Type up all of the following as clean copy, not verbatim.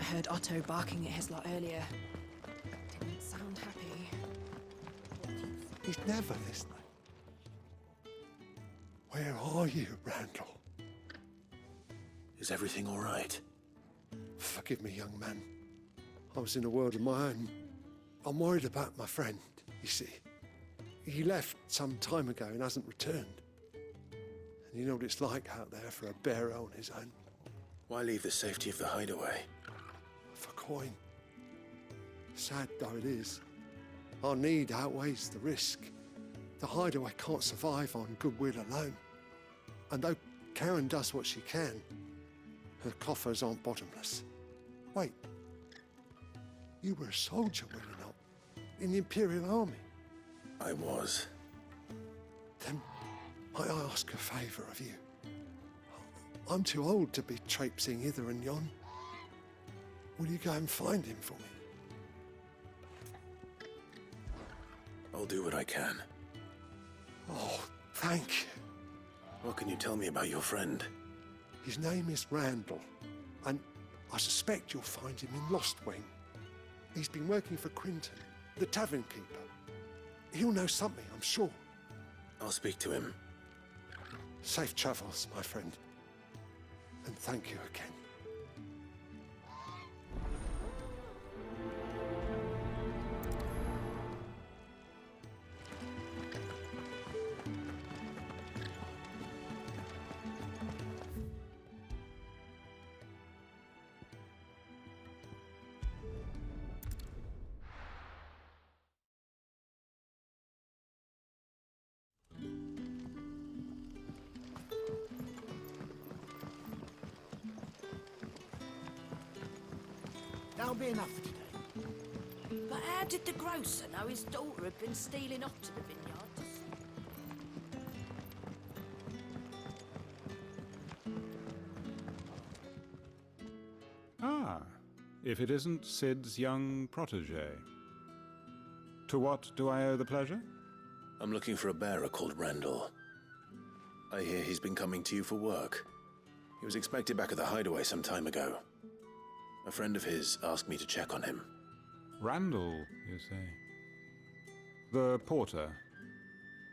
heard Otto barking at his lot earlier. Didn't sound happy. He's never listening. Where are you, Randall? Is everything all right? Forgive me, young man. I was in a world of my own. I'm worried about my friend, you see. He left some time ago and hasn't returned. And you know what it's like out there for a bearer on his own. Why leave the safety of the hideaway? For coin. Sad though it is, our need outweighs the risk. The hideaway can't survive on goodwill alone. And though Karen does what she can, her coffers aren't bottomless. Wait, you were a soldier, were you not? In the Imperial Army? I was. Then might I ask a favour of you? I'm too old to be traipsing hither and yon. Will you go and find him for me? I'll do what I can. Oh, thank you. What can you tell me about your friend? His name is Randall, and I suspect you'll find him in Lost Wing. He's been working for Quinton, the tavern keeper. He'll know something, I'm sure. I'll speak to him. Safe travels, my friend. And thank you again. That'll be enough for today. But how did the grocer know his daughter had been stealing off to the vineyards? Ah, if it isn't Sid's young protege. To what do I owe the pleasure? I'm looking for a bearer called Randall. I hear he's been coming to you for work. He was expected back at the hideaway some time ago. A friend of his asked me to check on him. Randall, you say? The porter?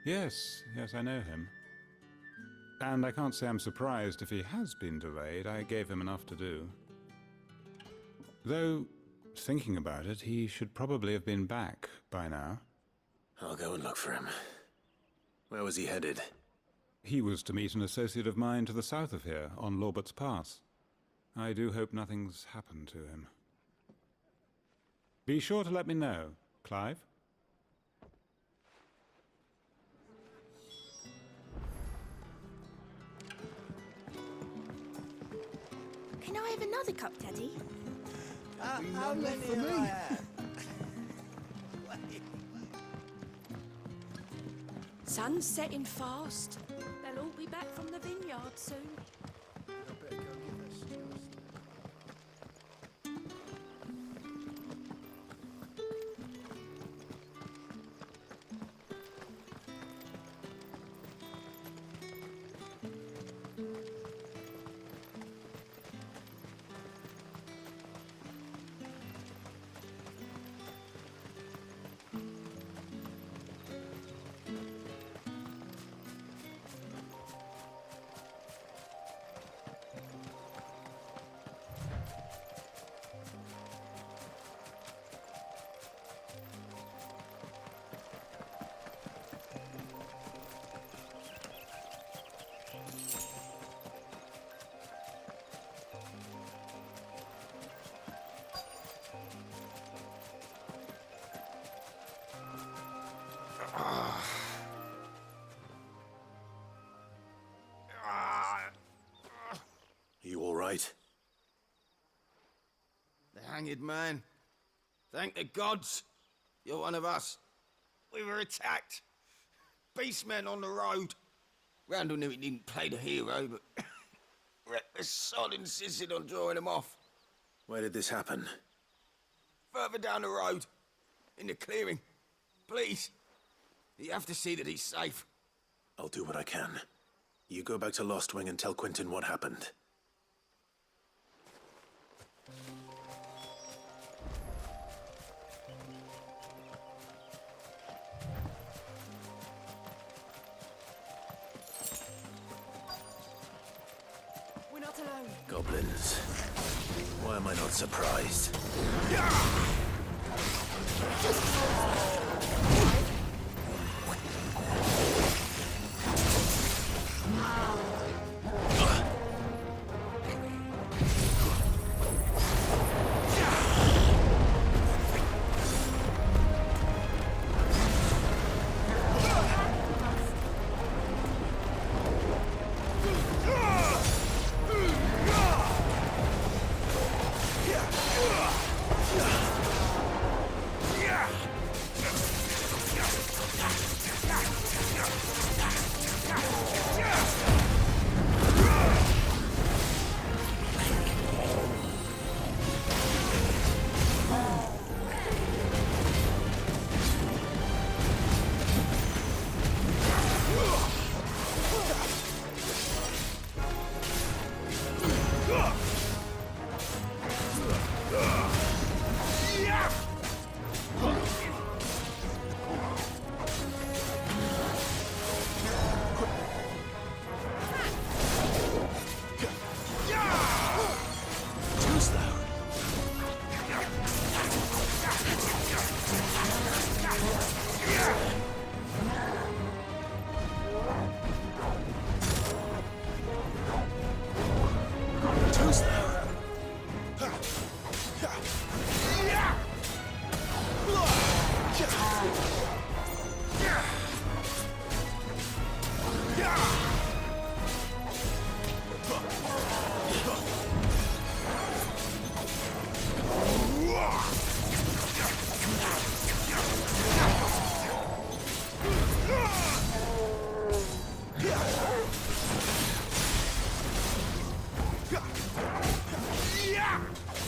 Yes, I know him. And I can't say I'm surprised if he has been delayed. I gave him enough to do. Though, thinking about it, he should probably have been back by now. I'll go and look for him. Where was he headed? He was to meet an associate of mine to the south of here, on Lorbert's Pass. I do hope nothing's happened to him. Be sure to let me know, Clive. Can I have another cup, Teddy? How left for me? Sun's setting fast. They'll all be back from the vineyard soon. You all right? The hanged man. Thank the gods. You're one of us. We were attacked. Beastmen on the road. Randall knew he didn't play the hero, but reckless sod insisted on drawing him off. Where did this happen? Further down the road. In the clearing. Please. You have to see that he's safe. I'll do what I can. You go back to Lost Wing and tell Quinton what happened. Goblins. Why am I not surprised?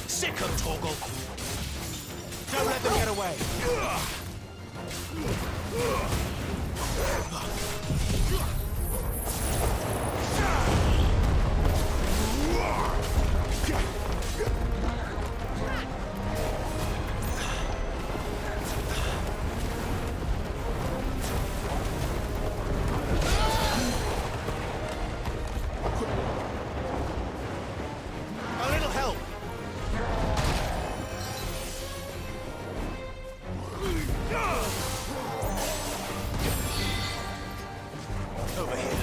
Sick of Torgal! Don't let them get away! A little help! Over here.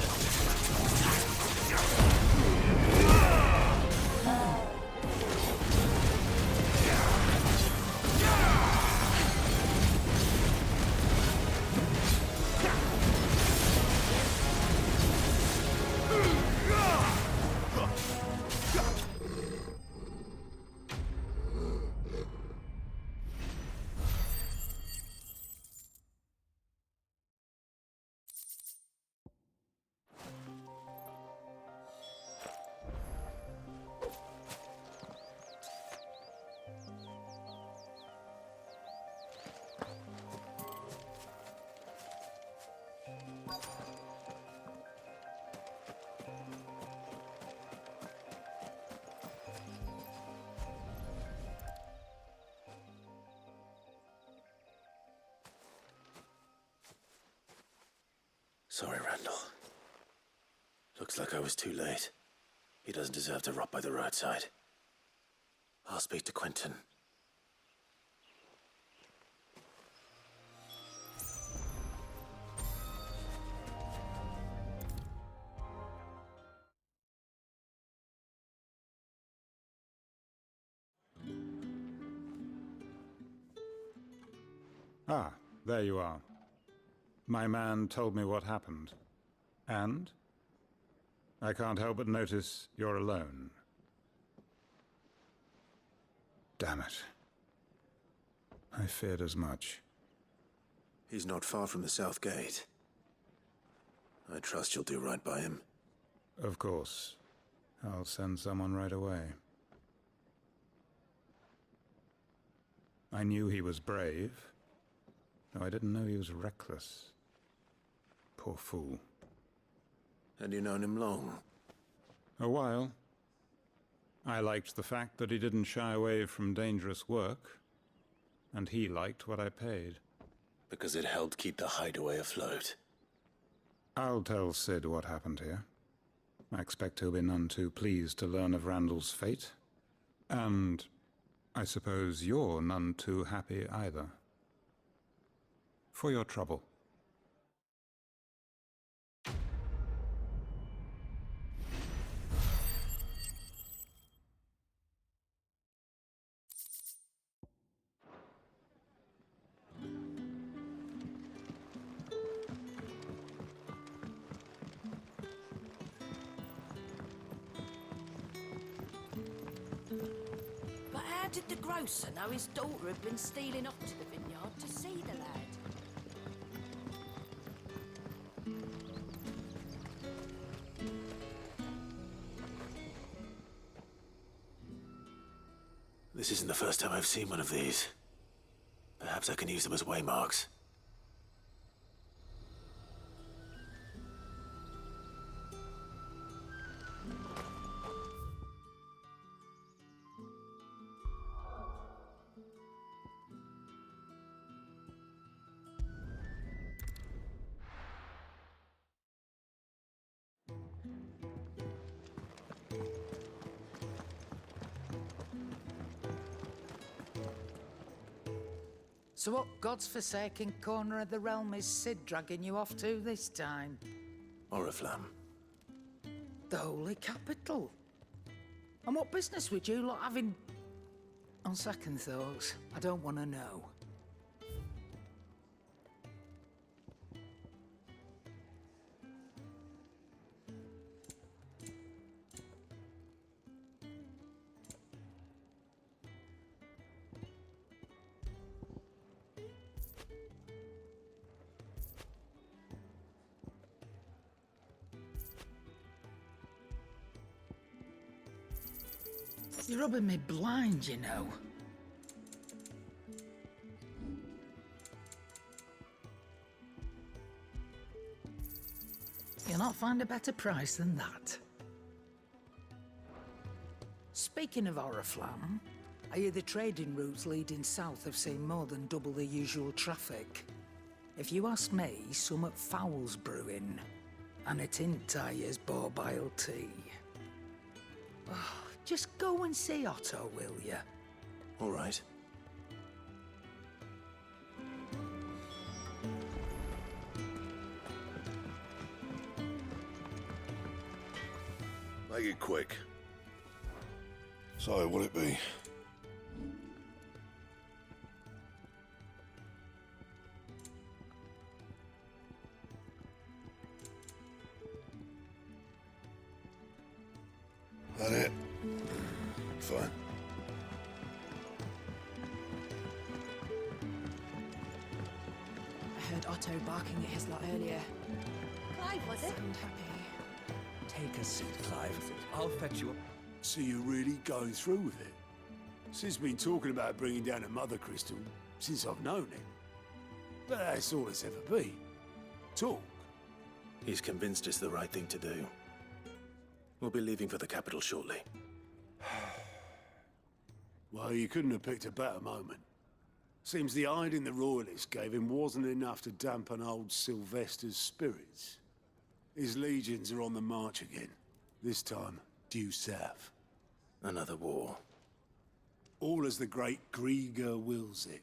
Sorry, Randall. Looks like I was too late. He doesn't deserve to rot by the roadside. I'll speak to Quentin. Ah, there you are. My man told me what happened. And? I can't help but notice you're alone. Damn it. I feared as much. He's not far from the south gate. I trust you'll do right by him. Of course. I'll send someone right away. I knew he was brave, though I didn't know he was reckless. Poor fool. And you known him long? A while. I liked the fact that he didn't shy away from dangerous work, and he liked what I paid. Because it helped keep the hideaway afloat. I'll tell Sid what happened here. I expect he'll be none too pleased to learn of Randall's fate. And I suppose you're none too happy either. For your trouble. But how did the grocer know his daughter had been stealing off to the vineyard to see the lad? This isn't the first time I've seen one of these. Perhaps I can use them as waymarks. So what god's-forsaken corner of the realm is Sid dragging you off to this time? Oriflamme. The Holy Capital. And what business would you lot having... On second thoughts, I don't want to know. You're rubbing me blind, you know. You'll not find a better price than that. Speaking of Oriflamme, I hear the trading routes leading south have seen more than double the usual traffic. If you ask me, summat foul's brewing, and it ain't Tyre's borbile tea. Oh, just go and see Otto, will you? All right. Make it quick. So, what'll it be? That it? Fine. I heard Otto barking at his lot earlier. Clive, was it? Sound happy. Take a seat, Clive. I'll fetch you up. So you're really going through with it? Sid's been talking about bringing down a mother crystal since I've known him. But that's all it's ever been. Talk. He's convinced it's the right thing to do. We'll be leaving for the capital shortly. Well, you couldn't have picked a better moment. Seems the hiding the Royalists gave him wasn't enough to dampen old Sylvester's spirits. His legions are on the march again. This time, due south. Another war. All as the great Grieger wills it.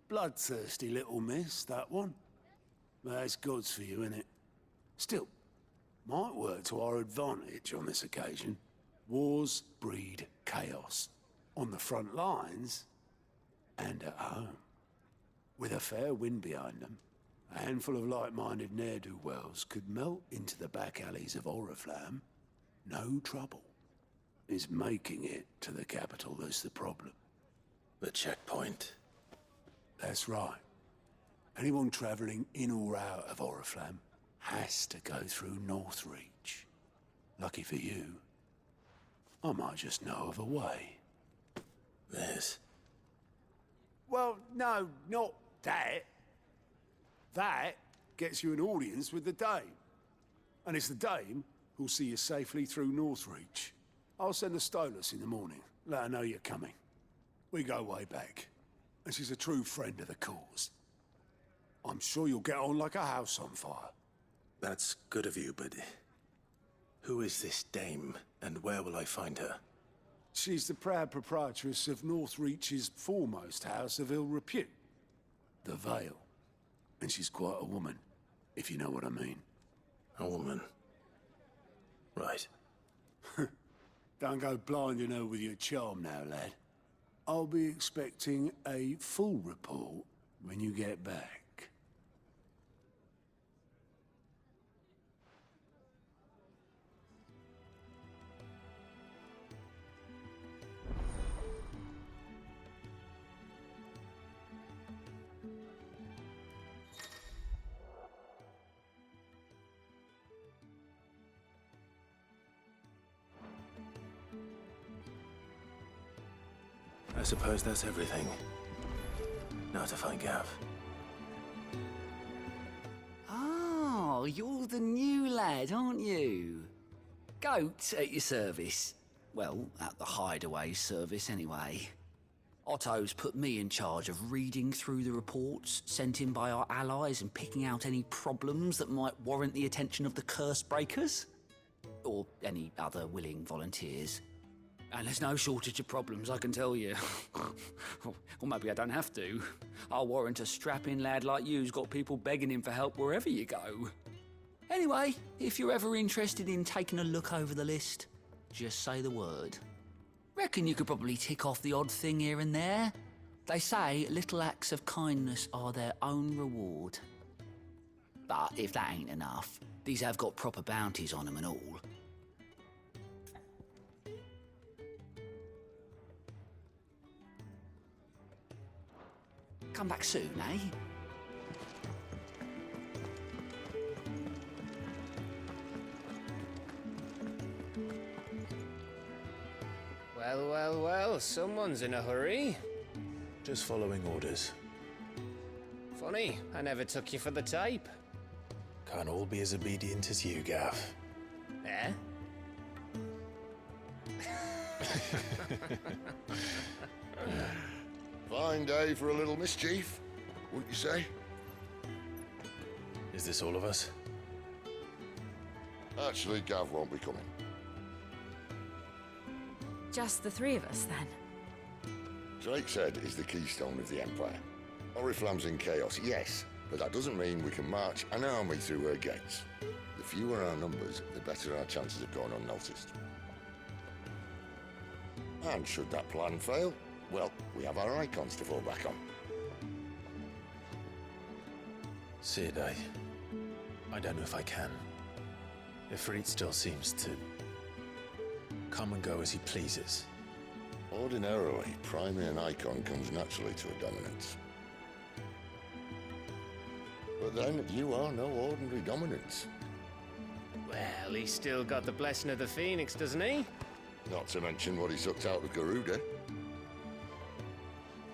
Bloodthirsty little miss, that one. That's God's for you, innit? Still, might work to our advantage on this occasion. Wars breed chaos. On the front lines, and at home. With a fair wind behind them, a handful of like-minded ne'er-do-wells could melt into the back alleys of Oriflamme. No trouble. It's making it to the capital that's the problem. The checkpoint. That's right. Anyone travelling in or out of Oriflamme has to go through Northreach. Lucky for you, I might just know of a way. This. Well, no, not that. That gets you an audience with the Dame. And it's the Dame who'll see you safely through Northreach. I'll send a Stolas in the morning, let her know you're coming. We go way back, and she's a true friend of the cause. I'm sure you'll get on like a house on fire. That's good of you, but... Who is this dame, and where will I find her? She's the proud proprietress of Northreach's foremost house of ill repute, the Vale. And she's quite a woman, if you know what I mean. A woman. Right. Don't go blinding her with your charm now, lad. I'll be expecting a full report when you get back. I suppose that's everything. Now to find Gav. Oh, you're the new lad, aren't you? Goat at your service. Well, at the hideaway service anyway. Otto's put me in charge of reading through the reports sent in by our allies and picking out any problems that might warrant the attention of the curse breakers. Or any other willing volunteers. And there's no shortage of problems, I can tell you. Or maybe I don't have to. I'll warrant a strapping lad like you's got people begging him for help wherever you go. Anyway, if you're ever interested in taking a look over the list, just say the word. Reckon you could probably tick off the odd thing here and there. They say little acts of kindness are their own reward. But if that ain't enough, these have got proper bounties on them and all. Come back soon, eh? Well, well, well, someone's in a hurry. Just following orders. Funny, I never took you for the type. Can't all be as obedient as you, Gav. Eh? Fine day for a little mischief, wouldn't you say? Is this all of us? Actually, Gav won't be coming. Just the three of us, then? Drake's Head is the keystone of the Empire. Oriflamme's in chaos, yes, but that doesn't mean we can march an army through her gates. The fewer our numbers, the better our chances of going unnoticed. And should that plan fail, well, we have our icons to fall back on. Sid, I don't know if I can. Ifrit still seems to come and go as he pleases. Ordinarily, priming an icon comes naturally to a dominance. But then, you are no ordinary dominance. Well, he's still got the blessing of the Phoenix, doesn't he? Not to mention what he sucked out of Garuda.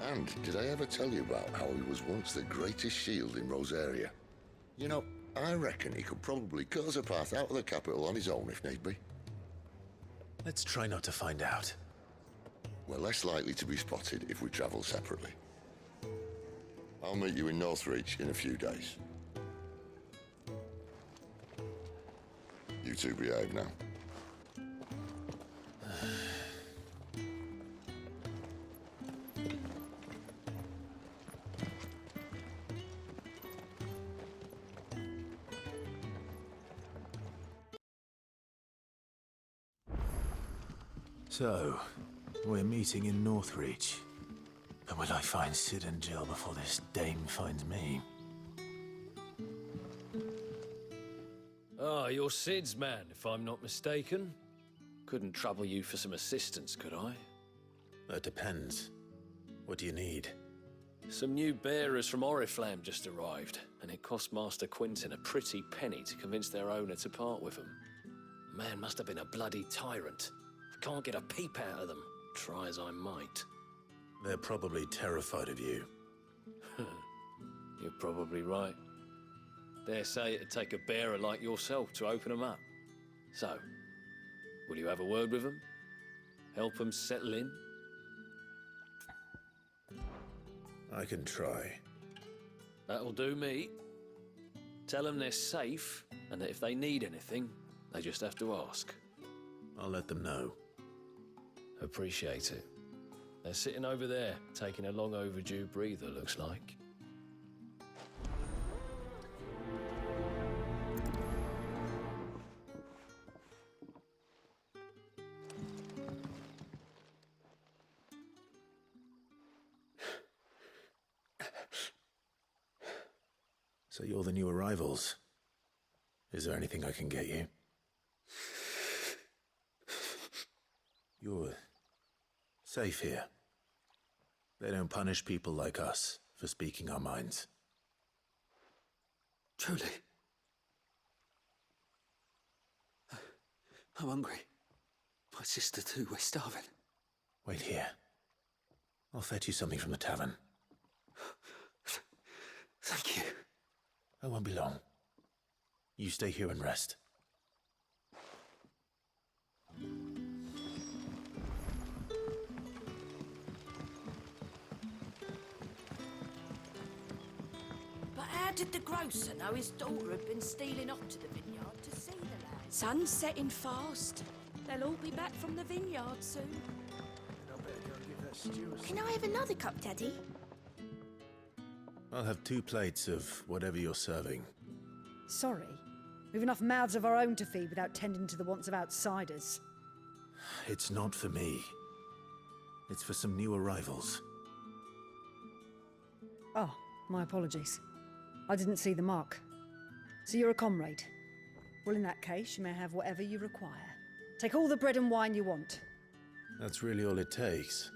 And did I ever tell you about how he was once the greatest shield in Rosaria? You know, I reckon he could probably cut us a path out of the capital on his own if need be. Let's try not to find out. We're less likely to be spotted if we travel separately. I'll meet you in Northreach in a few days. You two behave now. So, we're meeting in Northreach. But will I find Sid and Jill before this dame finds me? Ah, you're Sid's man, if I'm not mistaken. Couldn't trouble you for some assistance, could I? That depends. What do you need? Some new bearers from Oriflamme just arrived, and it cost Master Quinton a pretty penny to convince their owner to part with them. Man must have been a bloody tyrant. Can't get a peep out of them, try as I might. They're probably terrified of you. You're probably right. Dare say it'd take a bearer like yourself to open them up. So, will you have a word with them? Help them settle in? I can try. That'll do me. Tell them they're safe, and that if they need anything, They just have to ask. I'll let them know. Appreciate it. They're sitting over there, taking a long overdue breather, looks like. So you're the new arrivals. Is there anything I can get you? You're safe here. They don't punish people like us for speaking our minds. Truly. I'm hungry. My sister too, we're starving. Wait here. I'll fetch you something from the tavern. Thank you. I won't be long. You stay here and rest. But how did the grocer know his daughter had been stealing off to the vineyard to see the lad? Sun's setting fast. They'll all be back from the vineyard soon. Can I have another cup, Daddy? I'll have 2 plates of whatever you're serving. Sorry. We've enough mouths of our own to feed without tending to the wants of outsiders. It's not for me. It's for some new arrivals. Oh, my apologies. I didn't see the mark. So you're a comrade. Well, in that case, you may have whatever you require. Take all the bread and wine you want. That's really all it takes.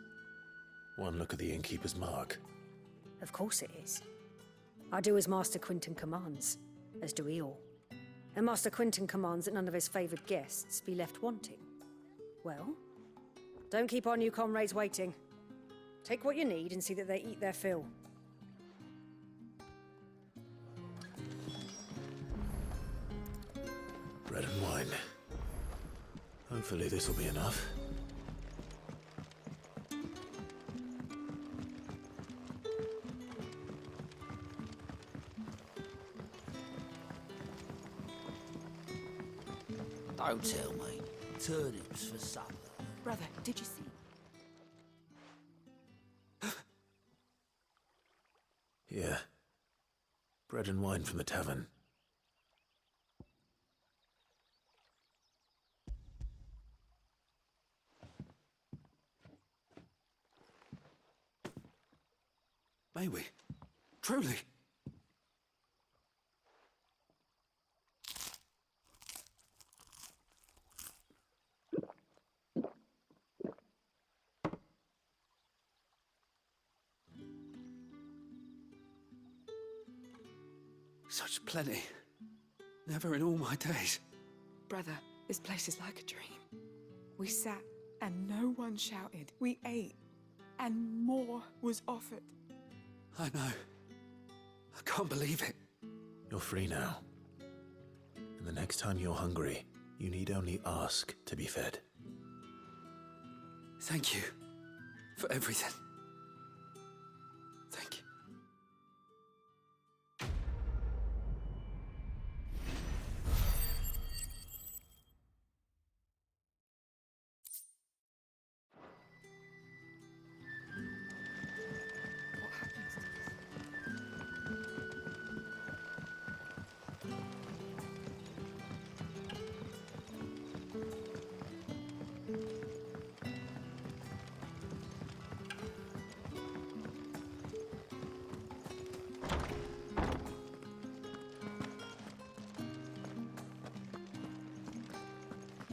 One look at the innkeeper's mark. Of course it is. I do as Master Quinton commands, as do we all. And Master Quinton commands that none of his favoured guests be left wanting. Well, don't keep our new comrades waiting. Take what you need and see that they eat their fill. Bread and wine. Hopefully this will be enough. Don't tell me. Turnips for supper. Brother, did you see? Here. Bread and wine from the tavern. May we? Truly? Such plenty. Never in all my days. Brother, this place is like a dream. We sat and no one shouted. We ate and more was offered. I know. I can't believe it. You're free now. And the next time you're hungry, you need only ask to be fed. Thank you for everything. Thank you.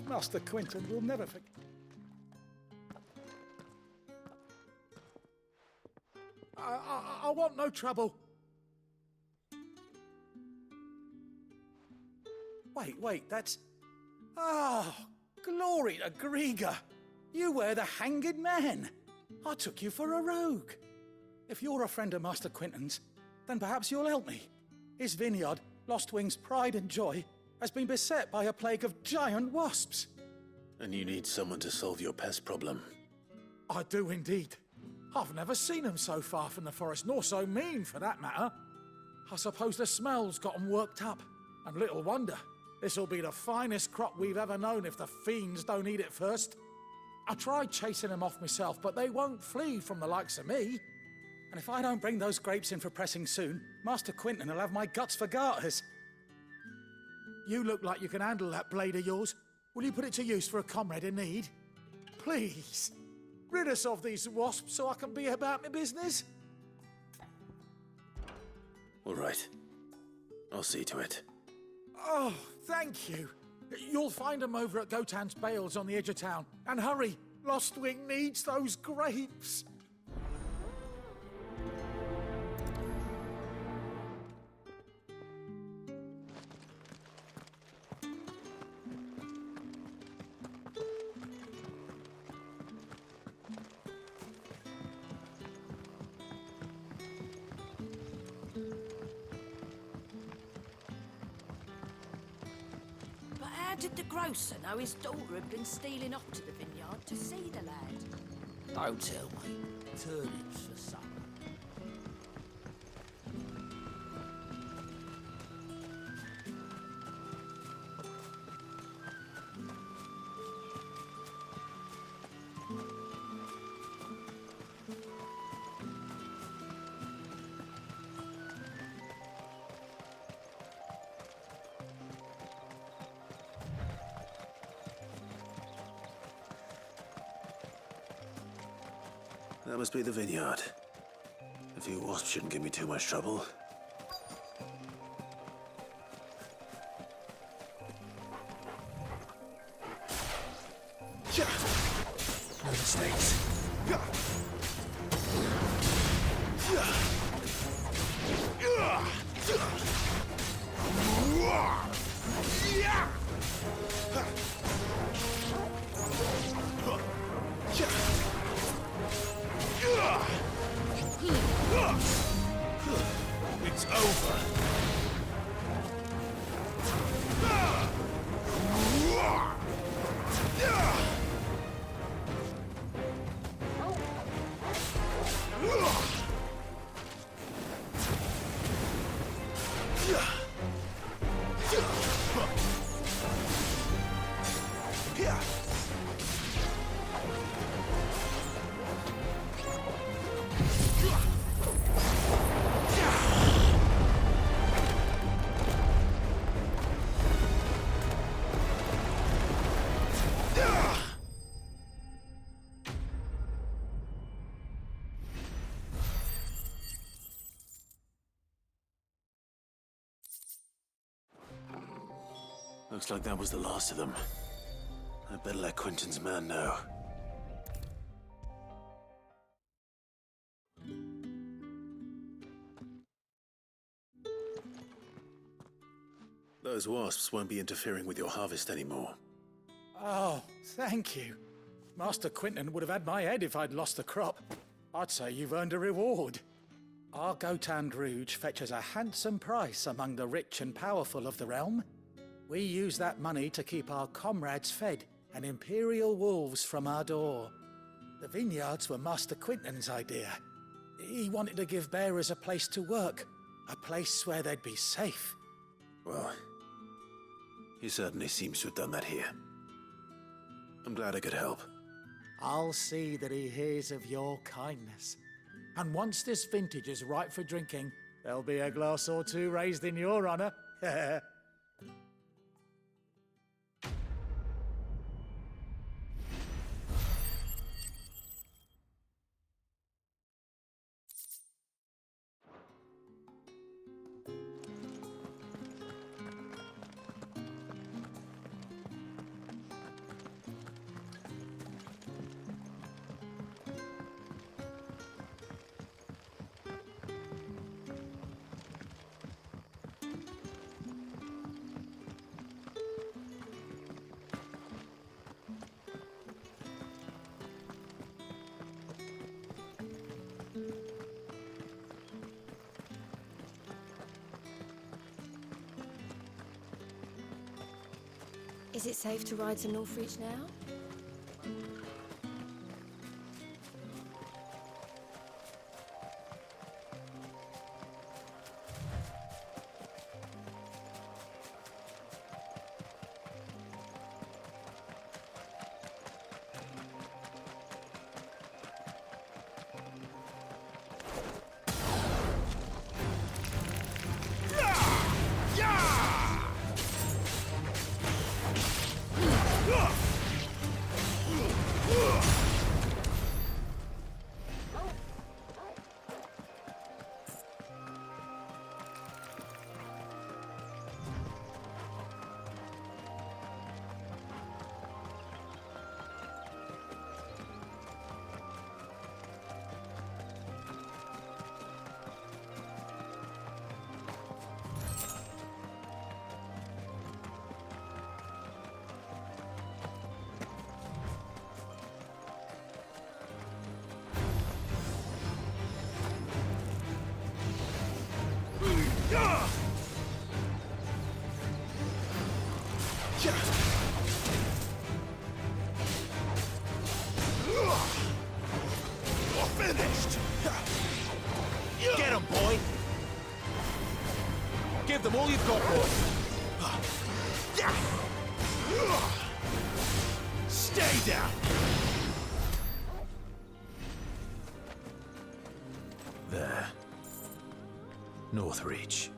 Master Quinton will never forget. I want no trouble. Wait, that's... Oh, glory to Grieger. You were the hanged man. I took you for a rogue. If you're a friend of Master Quinton's, then perhaps you'll help me. His vineyard, Lostwing's pride and joy, has been beset by a plague of giant wasps. And you need someone to solve your pest problem. I do indeed. I've never seen them so far from the forest, nor so mean, for that matter. I suppose the smell's got them worked up, and little wonder, This'll be the finest crop we've ever known if the fiends don't eat it first. I tried chasing them off myself, but they won't flee from the likes of me. And if I don't bring those grapes in for pressing soon, Master Quinton will have my guts for garters. You look like you can handle that blade of yours. Will you put it to use for a comrade in need? Please, rid us of these wasps so I can be about my business. All right. I'll see to it. Oh, thank you. You'll find them over at Gotan's Bales on the edge of town. And hurry, Lostwing needs those grapes. How did the grocer know his daughter had been stealing off to the vineyard to see the lad? Don't tell me. Turnips for supper. That must be the vineyard. A few wasps shouldn't give me too much trouble. No mistakes. It's over. Looks like that was the last of them. I'd better let Quinton's man know. Those wasps won't be interfering with your harvest anymore. Oh, thank you. Master Quinton would have had my head if I'd lost the crop. I'd say you've earned a reward. Our Gotan Rouge fetches a handsome price among the rich and powerful of the realm. We use that money to keep our comrades fed and imperial wolves from our door. The vineyards were Master Quinton's idea. He wanted to give bearers a place to work, a place where they'd be safe. Well, he certainly seems to have done that here. I'm glad I could help. I'll see that he hears of your kindness. And once this vintage is ripe for drinking, there'll be a glass or two raised in your honor. Is it safe to ride to Northreach now? finished! Get him, boy! Give them all you've got, boy! Stay down! There. Northreach.